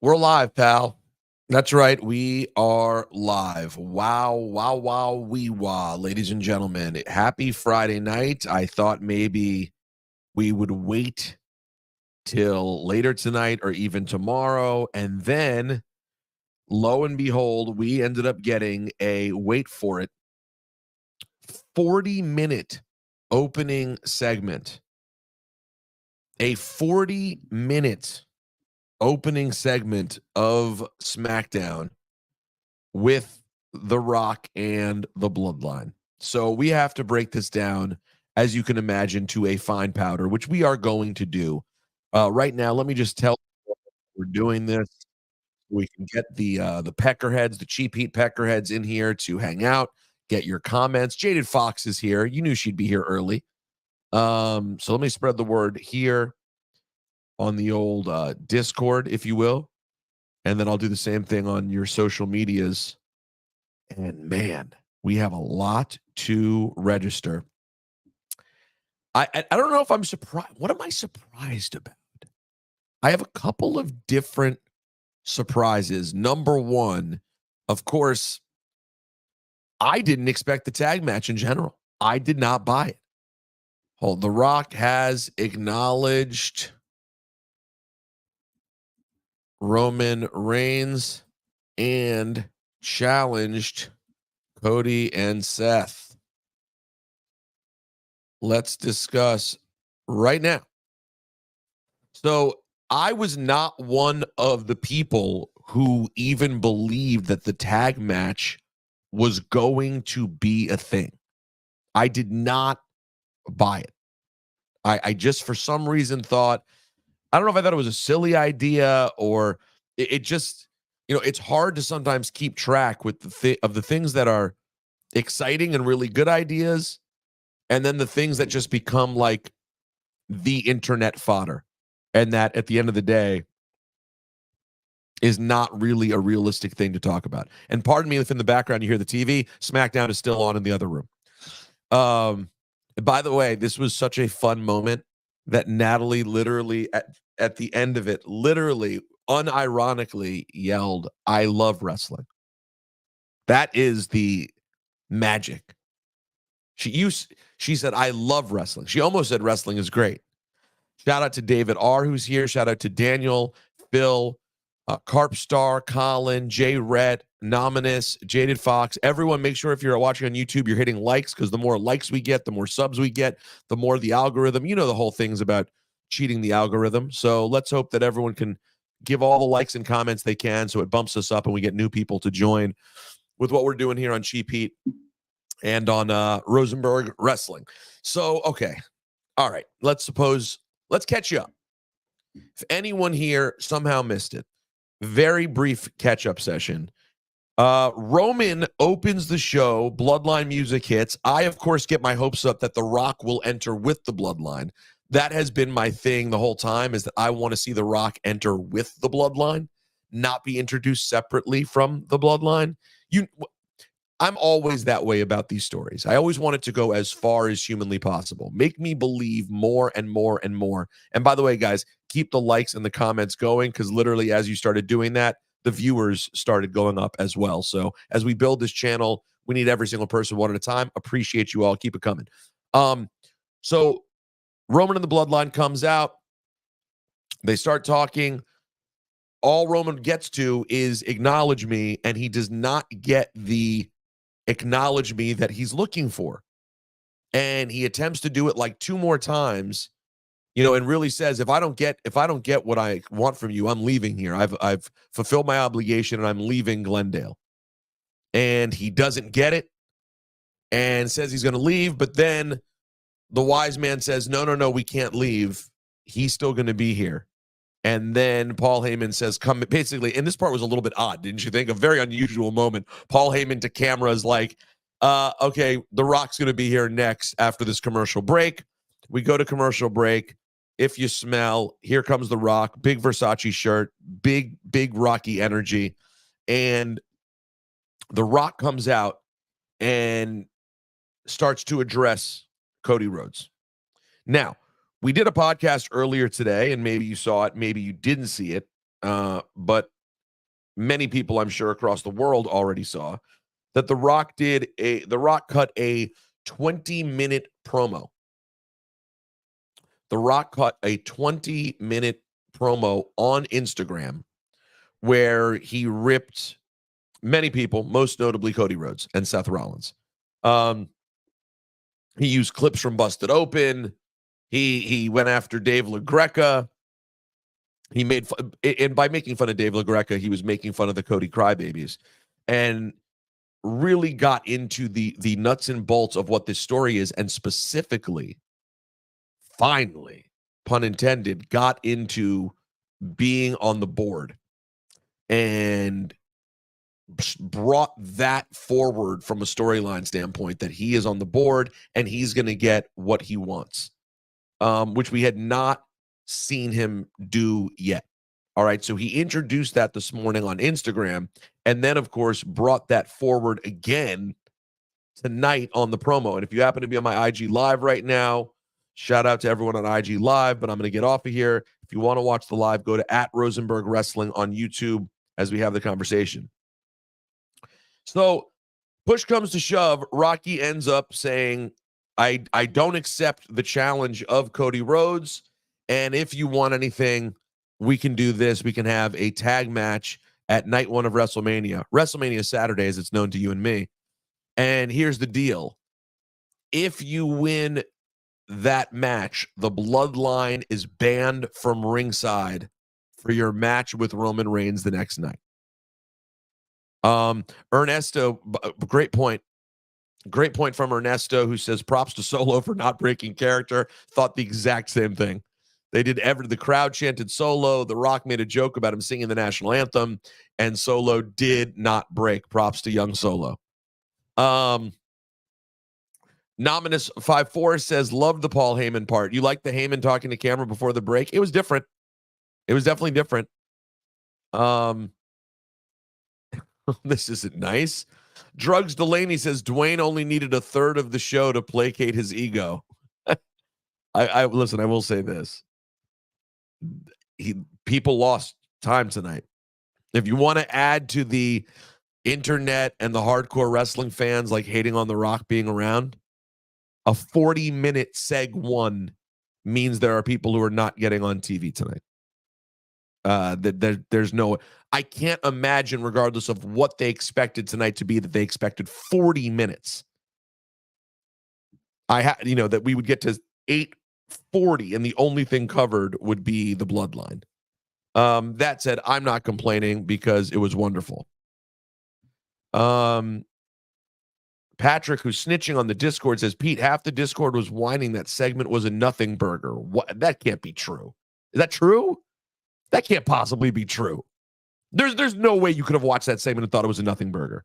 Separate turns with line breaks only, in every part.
We're live, pal. That's right. We are live. Wow, wow, wow, wee wah, ladies and gentlemen. Happy Friday night. I thought maybe we would wait till later tonight or even tomorrow. And then, lo and behold, we ended up getting wait for it, 40-minute opening segment. A 40-minute opening segment of SmackDown with The Rock and the Bloodline. So we have to break this down, as you can imagine, to a fine powder, which we are going to do. Right now, let me just tell you we're doing this. We can get the peckerheads, the cheap heat peckerheads in here to hang out, get your comments. Jaded Fox is here. You knew she'd be here early. So let me spread the word here on the old Discord, if you will. And then I'll do the same thing on your social medias. And man, we have a lot to register. I don't know if I'm surprised. What am I surprised about? I have a couple of different surprises. Number one, of course, I didn't expect the tag match in general. I did not buy it. The Rock has acknowledged Roman Reigns and challenged Cody and Seth. Let's discuss right now. So I was not one of the people who even believed that the tag match was going to be a thing. I did not buy it. I just, for some reason, thought, I don't know if I thought it was a silly idea or it just, it's hard to sometimes keep track with the things that are exciting and really good ideas, and then the things that just become like the internet fodder, and that at the end of the day is not really a realistic thing to talk about. And pardon me if in the background you hear the TV, SmackDown is still on in the other room. By the way, this was such a fun moment that Natalie literally at the end of it, literally unironically yelled, "I love wrestling." That is the magic. She said, "I love wrestling." She almost said wrestling is great. Shout out to David R, who's here. Shout out to Daniel, Phil, Carpstar, Colin, Jay Rhett, Nominus, Jaded Fox. Everyone, make sure if you're watching on YouTube, you're hitting likes, because the more likes we get, the more subs we get, the more the algorithm. You know the whole thing's about cheating the algorithm. So let's hope that everyone can give all the likes and comments they can so it bumps us up and we get new people to join with what we're doing here on Cheap Heat and on Rosenberg Wrestling. So, okay. All right. Let's catch you up. If anyone here somehow missed it, very brief catch-up session. Roman opens the show. Bloodline music hits. I, of course, get my hopes up that The Rock will enter with the Bloodline. That has been my thing the whole time, is that I want to see The Rock enter with the Bloodline, not be introduced separately from the Bloodline. I'm always that way about these stories. I always want it to go as far as humanly possible. Make me believe more and more and more. And by the way, guys, keep the likes and the comments going, because literally as you started doing that, the viewers started going up as well. So as we build this channel, we need every single person one at a time. Appreciate you all. Keep it coming. So Roman and the Bloodline comes out. They start talking. All Roman gets to is acknowledge me, and he does not get the acknowledge me that he's looking for. And he attempts to do it like 2 more times, and really says, if I don't get what I want from you, I'm leaving here. I've fulfilled my obligation and I'm leaving Glendale. And he doesn't get it and says he's going to leave, but then the wise man says, no, we can't leave. He's still going to be here. And then Paul Heyman says, come, basically, and this part was a little bit odd, didn't you think? A very unusual moment. Paul Heyman to camera is like, okay, The Rock's going to be here next after this commercial break. We go to commercial break. If you smell, here comes The Rock, big Versace shirt, big Rocky energy. And The Rock comes out and starts to address Cody Rhodes. Now, we did a podcast earlier today, and maybe you saw it, maybe you didn't see it, but many people, I'm sure, across the world already saw that The Rock cut a 20-minute promo. The Rock cut a 20-minute promo on Instagram where he ripped many people, most notably Cody Rhodes and Seth Rollins. He used clips from Busted Open. He went after Dave LaGreca. He made fun, and by making fun of Dave LaGreca, he was making fun of the Cody Crybabies, and really got into the nuts and bolts of what this story is, and specifically, finally, pun intended, got into being on the board and brought that forward from a storyline standpoint, that he is on the board and he's going to get what he wants, which we had not seen him do yet. All right, so he introduced that this morning on Instagram, and then, of course, brought that forward again tonight on the promo. And if you happen to be on my IG Live right now, shout out to everyone on IG Live, but I'm going to get off of here. If you want to watch the live, go to @Rosenberg Wrestling on YouTube as we have the conversation. So push comes to shove, Rocky ends up saying, I don't accept the challenge of Cody Rhodes, and if you want anything, we can do this. We can have a tag match at night one of Wrestlemania Saturday, as it's known to you and me. And here's the deal. If you win that match, the bloodline is banned from ringside for your match with Roman Reigns the next night. Ernesto, great point. Great point from Ernesto, who says props to Solo for not breaking character. Thought the exact same thing. They did the crowd chanted Solo. The Rock made a joke about him singing the national anthem, and Solo did not break. Props to young Solo. Nominus54 says, loved the Paul Heyman part. You like the Heyman talking to camera before the break? It was different. It was definitely different. This isn't nice. Drugs Delaney says Dwayne only needed a third of the show to placate his ego. I listen, I will say this. People lost time tonight. If you want to add to the internet and the hardcore wrestling fans like hating on The Rock being around, a 40-minute seg one means there are people who are not getting on TV tonight. There's no, I can't imagine, regardless of what they expected tonight to be, that they expected 40 minutes. That we would get to 8:40 and the only thing covered would be the bloodline. That said, I'm not complaining because it was wonderful. Patrick, who's snitching on the Discord, says, Pete, half the Discord was whining that segment was a nothing burger. What? That can't be true. Is that true? That can't possibly be true. There's no way you could have watched that segment and thought it was a nothing burger,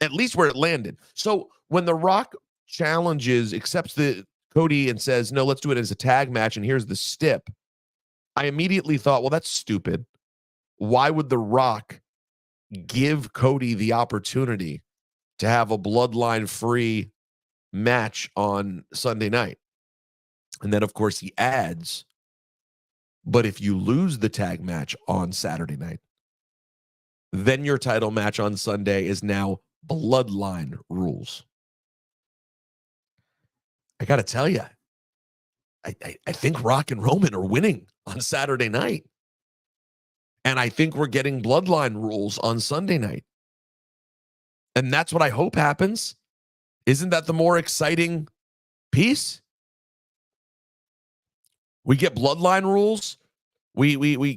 at least where it landed. So when The Rock accepts the Cody and says, no, let's do it as a tag match, and here's the stip, I immediately thought, well, that's stupid. Why would The Rock give Cody the opportunity to have a bloodline-free match on Sunday night? And then, of course, he adds, but if you lose the tag match on Saturday night, then your title match on Sunday is now bloodline rules. I got to tell you, I think Rock and Roman are winning on Saturday night. And I think we're getting bloodline rules on Sunday night. And that's what I hope happens. Isn't that the more exciting piece? We get bloodline rules.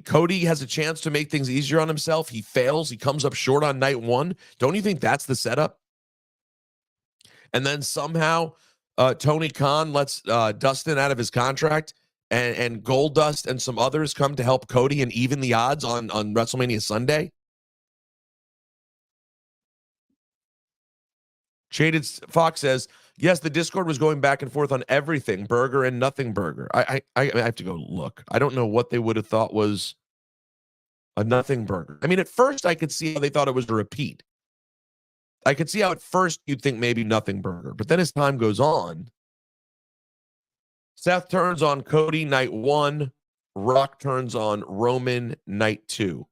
Cody has a chance to make things easier on himself. He fails. He comes up short on night one. Don't you think that's the setup? And then somehow Tony Khan lets Dustin out of his contract, and Goldust and some others come to help Cody and even the odds on WrestleMania Sunday. Shaded Fox says, yes, the Discord was going back and forth on everything, burger and nothing burger. I have to go look. I don't know what they would have thought was a nothing burger. I mean, at first I could see how they thought it was a repeat. I could see how at first you'd think maybe nothing burger. But then as time goes on, Seth turns on Cody night one. Rock turns on Roman night two.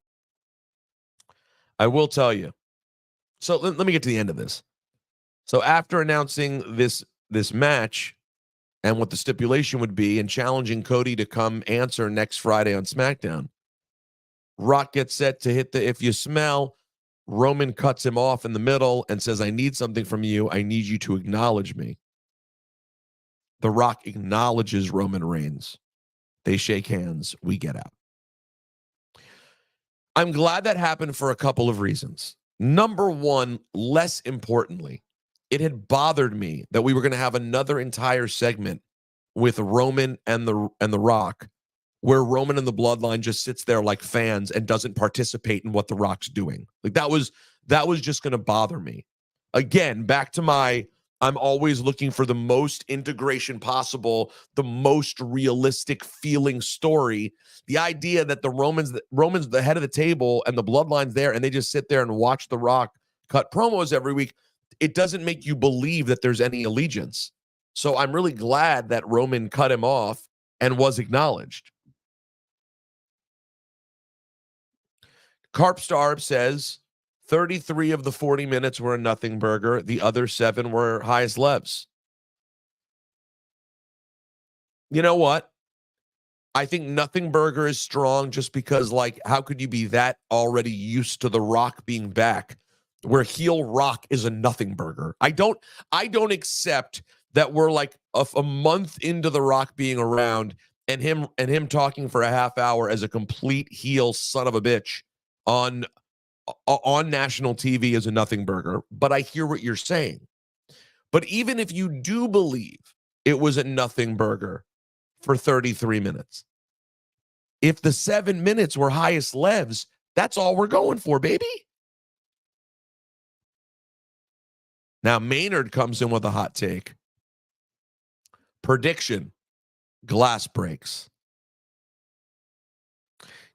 I will tell you. So let me get to the end of this. So after announcing this match and what the stipulation would be and challenging Cody to come answer next Friday on SmackDown, Rock gets set to hit the if you smell. Roman cuts him off in the middle and says, I need something from you. I need you to acknowledge me. The Rock acknowledges Roman Reigns. They shake hands. We get out. I'm glad that happened for a couple of reasons. Number one, less importantly, it had bothered me that we were going to have another entire segment with Roman and the Rock, where Roman and the Bloodline just sits there like fans and doesn't participate in what the Rock's doing. Like that was just going to bother me. Again, back to my I'm always looking for the most integration possible, the most realistic feeling story. The idea that the Roman's the head of the table and the Bloodline's there and they just sit there and watch the Rock cut promos every week, it doesn't make you believe that there's any allegiance. So I'm really glad that Roman cut him off and was acknowledged. Carpstarb says 33 of the 40 minutes were a nothing burger. The other 7 were highest levs. You know what? I think nothing burger is strong just because, like, how could you be that already used to the Rock being back where heel Rock is a nothing burger? I don't accept that we're like a month into the Rock being around and him talking for a half hour as a complete heel son of a bitch on national TV as a nothing burger. But I hear what you're saying. But even if you do believe it was a nothing burger for 33 minutes, if the 7 minutes were highest levs, that's all we're going for, baby. Now, Maynard comes in with a hot take. Prediction: glass breaks.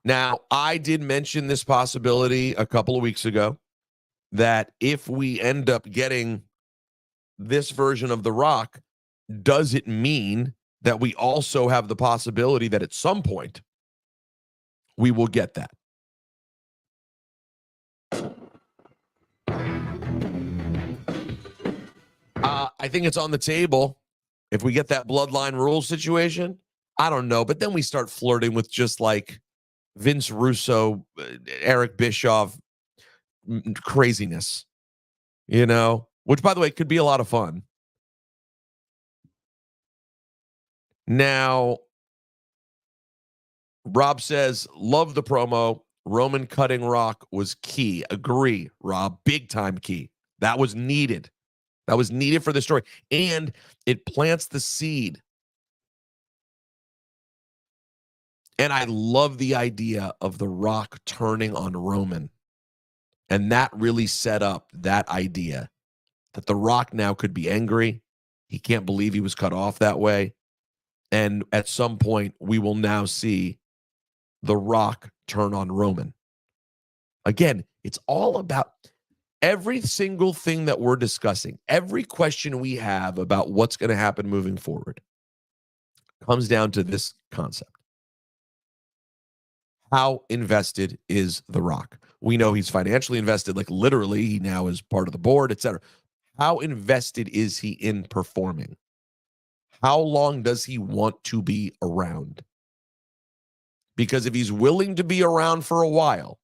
Now, I did mention this possibility a couple of weeks ago that if we end up getting this version of The Rock, does it mean that we also have the possibility that at some point we will get that? I think it's on the table. If we get that bloodline rule situation, I don't know. But then we start flirting with just like Vince Russo, Eric Bischoff craziness, you know, which, by the way, could be a lot of fun. Now, Rob says, love the promo. Roman cutting Rock was key. Agree, Rob. Big time key. That was needed. That was needed for the story. And it plants the seed. And I love the idea of The Rock turning on Roman. And that really set up that idea that The Rock now could be angry. He can't believe he was cut off that way. And at some point, we will now see The Rock turn on Roman. Again, it's all about every single thing that we're discussing, every question we have about what's going to happen moving forward comes down to this concept. How invested is The Rock? We know he's financially invested, like literally, he now is part of the board, etc. How invested is he in performing? How long does he want to be around? Because if he's willing to be around for a while,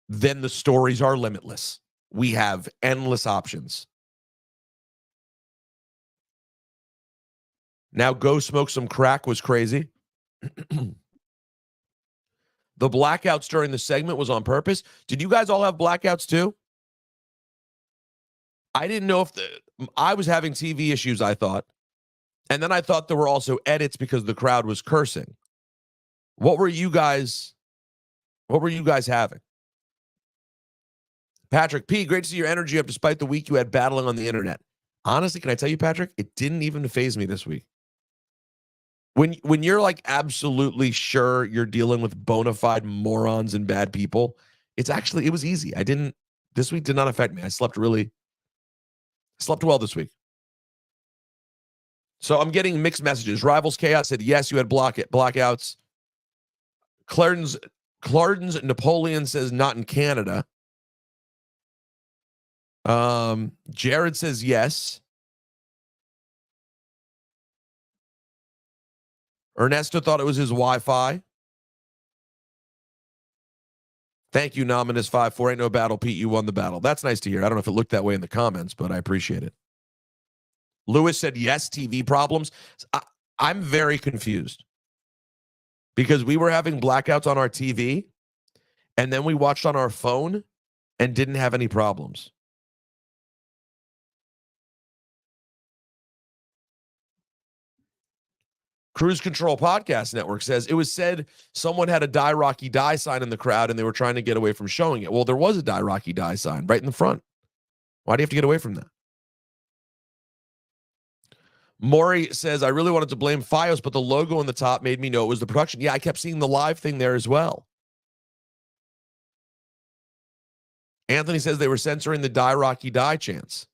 then the stories are limitless. We have endless options. Now, go smoke some crack was crazy. The blackouts during the segment was on purpose. Did you guys all have blackouts too? I didn't know if I was having TV issues, I thought. And then I thought there were also edits because the crowd was cursing. What were you guys having? Patrick P., great to see your energy up despite the week you had battling on the internet. Honestly, can I tell you, Patrick, it didn't even faze me this week. When you're like absolutely sure you're dealing with bona fide morons and bad people, it was easy. This week did not affect me. I slept well this week. So I'm getting mixed messages. Rivals Chaos said, yes, you had blackouts. Clarendon's Clarden's Napoleon says not in Canada. Jared says yes. Ernesto thought it was his Wi-Fi. Thank you, Nominus54. Ain't no battle, Pete. You won the battle. That's nice to hear. I don't know if it looked that way in the comments, but I appreciate it. Lewis said yes, TV problems. I'm very confused because we were having blackouts on our TV, and then we watched on our phone and didn't have any problems. Cruise Control Podcast Network says, it was said someone had a Die Rocky Die sign in the crowd and they were trying to get away from showing it. Well, there was a Die Rocky Die sign right in the front. Why do you have to get away from that? Maury says, I really wanted to blame Fios, but the logo on the top made me know it was the production. Yeah, I kept seeing the live thing there as well. Anthony says they were censoring the Die Rocky Die chants.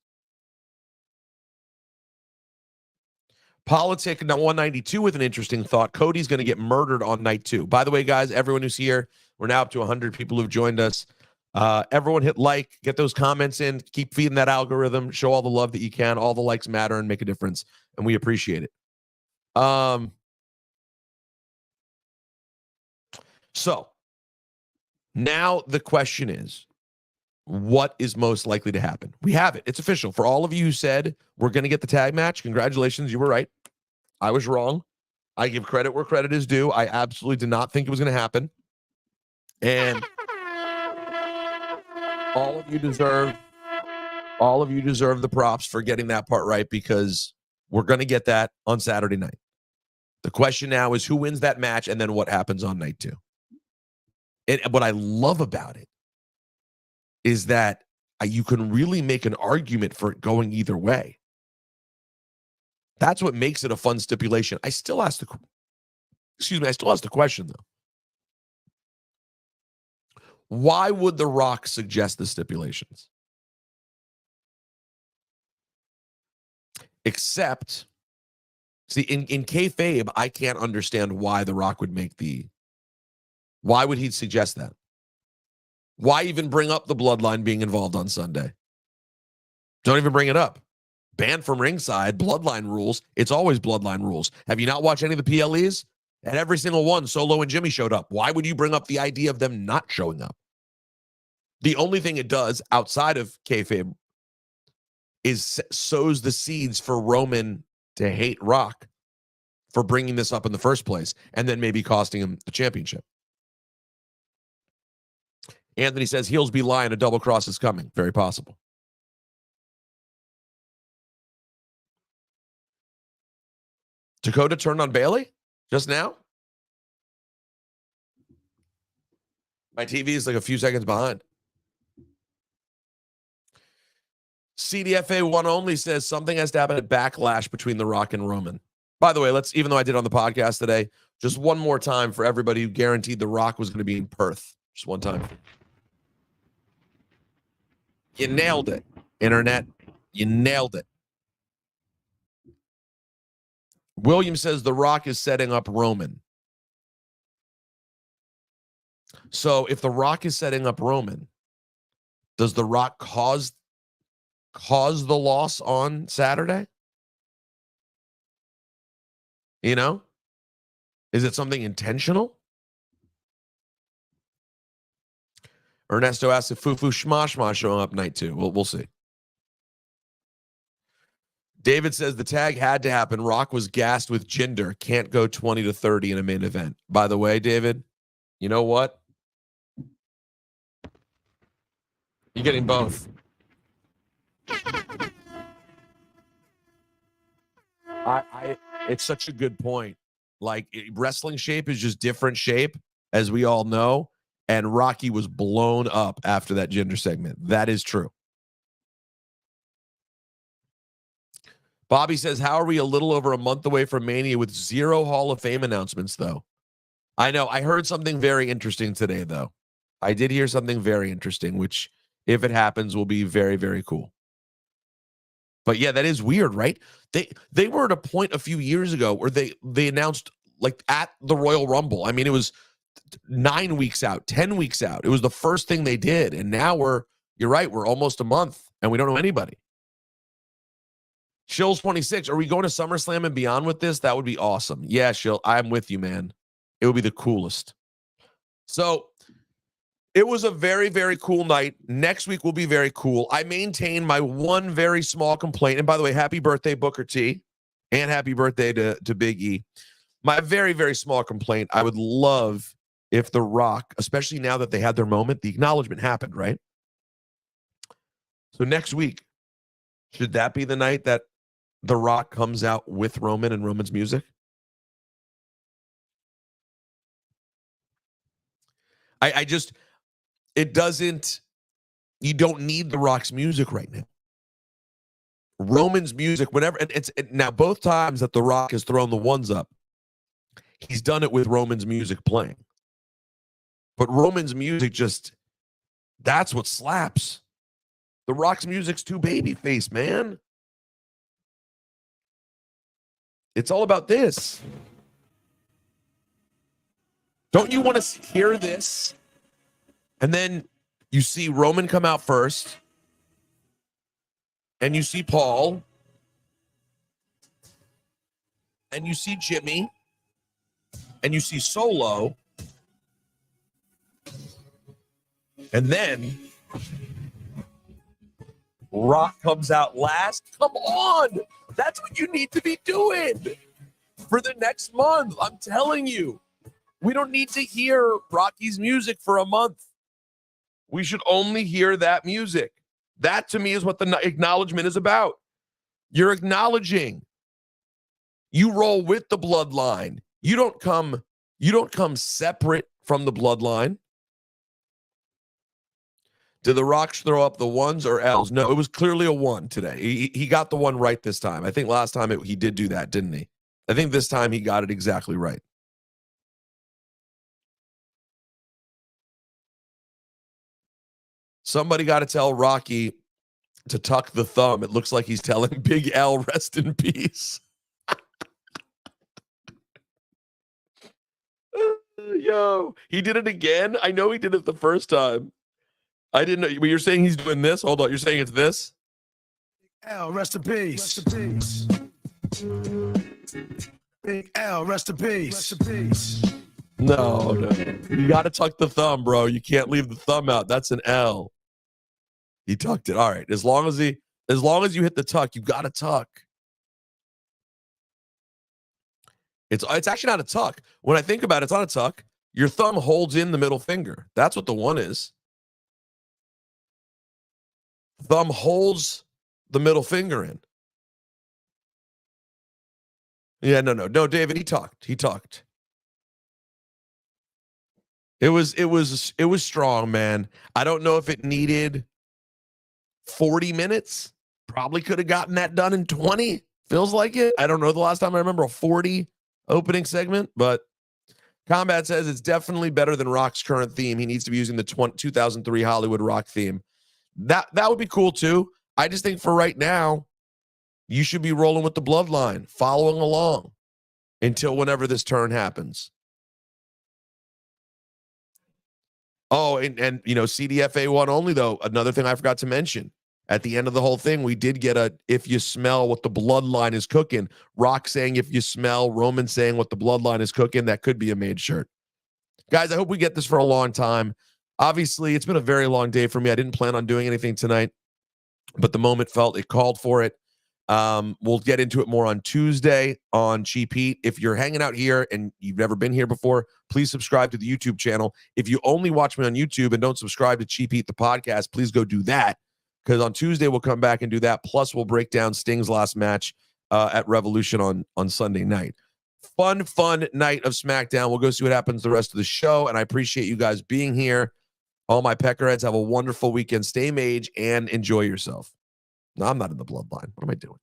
Politic 192 with an interesting thought. Cody's going to get murdered on night 2. By the way, guys, everyone who's here, we're now up to 100 people who've joined us. Everyone hit like, get those comments in, keep feeding that algorithm, show all the love that you can. All the likes matter and make a difference, and we appreciate it. So now the question is, what is most likely to happen? We have it. It's official. For all of you who said we're going to get the tag match, congratulations. You were right. I was wrong. I give credit where credit is due. I absolutely did not think it was going to happen. And all of you deserve the props for getting that part right, because we're going to get that on Saturday night. The question now is who wins that match and then what happens on night 2. And what I love about it is that you can really make an argument for it going either way. That's what makes it a fun stipulation. I still ask the question, though. Why would The Rock suggest the stipulations? Except, see, in kayfabe, I can't understand why The Rock would why would he suggest that? Why even bring up the bloodline being involved on Sunday? Don't even bring it up. Banned from ringside, bloodline rules. It's always bloodline rules. Have you not watched any of the PLEs? And every single one, Solo and Jimmy showed up. Why would you bring up the idea of them not showing up? The only thing it does outside of kayfabe is sows the seeds for Roman to hate Rock for bringing this up in the first place and then maybe costing him the championship. Anthony says, heels be lying, a double cross is coming. Very possible. Dakota turned on Bailey just now? My TV is like a few seconds behind. CDFA 1 only says something has to happen at Backlash between The Rock and Roman. By the way, even though I did on the podcast today, just one more time for everybody who guaranteed The Rock was going to be in Perth. Just one time. You nailed it, Internet. You nailed it. William says The Rock is setting up Roman. So if The Rock is setting up Roman, does The Rock cause the loss on Saturday? You know? Is it something intentional? Ernesto asks if Fufu Shma showing up night 2. We'll see. David says the tag had to happen. Rock was gassed with Jinder. Can't go 20-30 in a main event. By the way, David, you know what? You're getting both. It's such a good point. Like, wrestling shape is just different shape, as we all know. And Rocky was blown up after that Jinder segment. That is true. Bobby says, how are we a little over a month away from Mania with 0 Hall of Fame announcements, though? I know. I heard something very interesting today, though. I did hear something very interesting, which, if it happens, will be very, very cool. But yeah, that is weird, right? They were at a point a few years ago where they announced, like, at the Royal Rumble. I mean, it was 9 weeks out, 10 weeks out. It was the first thing they did. And now you're right, we're almost a month and we don't know anybody. Shill's 26. Are we going to SummerSlam and beyond with this? That would be awesome. Yeah, Shill, I'm with you, man. It would be the coolest. So it was a very, very cool night. Next week will be very cool. I maintain my one very small complaint. And by the way, happy birthday, Booker T. And happy birthday to Big E. My very, very small complaint. I would love if The Rock, especially now that they had their moment, the acknowledgement happened, right? So next week, should that be the night that The Rock comes out with Roman and Roman's music? It doesn't, you don't need The Rock's music right now. Roman's music, whenever, now both times that The Rock has thrown the ones up, he's done it with Roman's music playing. But Roman's music that's what slaps. The Rock's music's too babyface, man. It's all about this. Don't you want to hear this? And then you see Roman come out first. And you see Paul. And you see Jimmy. And you see Solo. And then Rock comes out last. Come on. That's what you need to be doing for the next month. I'm telling you. We don't need to hear Rocky's music for a month. We should only hear that music. That, to me, is what the acknowledgement is about. You're acknowledging. You roll with the bloodline. You don't come separate from the bloodline. Did The Rock throw up the ones or L's? No, it was clearly a 1 today. He got the one right this time. I think last time he did do that, didn't he? I think this time he got it exactly right. Somebody got to tell Rocky to tuck the thumb. It looks like he's telling Big L, rest in peace. Yo, he did it again? I know he did it the first time. I didn't know. But you're saying he's doing this? Hold on. You're saying it's this?
L, rest in peace. Rest in peace. Big L, rest in peace. Rest in peace.
No. You got to tuck the thumb, bro. You can't leave the thumb out. That's an L. He tucked it. All right. As long as you hit the tuck, you got to tuck. It's actually not a tuck. When I think about it, it's not a tuck. Your thumb holds in the middle finger. That's what the 1 is. Thumb holds the middle finger in. Yeah, no, David, he talked. It was strong, man. I don't know if it needed 40 minutes. Probably could have gotten that done in 20. Feels like it. I don't know the last time I remember a 40 opening segment, but Combat says it's definitely better than Rock's current theme. He needs to be using the 2003 Hollywood Rock theme. That would be cool too. I just think for right now, you should be rolling with the bloodline, following along until whenever this turn happens. Oh, and CDFA 1 only, though. Another thing I forgot to mention. At the end of the whole thing, we did get a if you smell what the bloodline is cooking. Rock saying if you smell, Roman saying what the bloodline is cooking. That could be a made shirt. Guys, I hope we get this for a long time. Obviously, it's been a very long day for me. I didn't plan on doing anything tonight, but the moment felt it called for it. We'll get into it more on Tuesday on Cheap Heat. If you're hanging out here and you've never been here before, please subscribe to the YouTube channel. If you only watch me on YouTube and don't subscribe to Cheap Heat, the podcast, please go do that. Because on Tuesday, we'll come back and do that. Plus, we'll break down Sting's last match at Revolution on Sunday night. Fun night of SmackDown. We'll go see what happens the rest of the show. And I appreciate you guys being here. All my peckerheads, have a wonderful weekend. Stay mage and enjoy yourself. No, I'm not in the bloodline. What am I doing?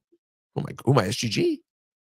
Who am I, SGG?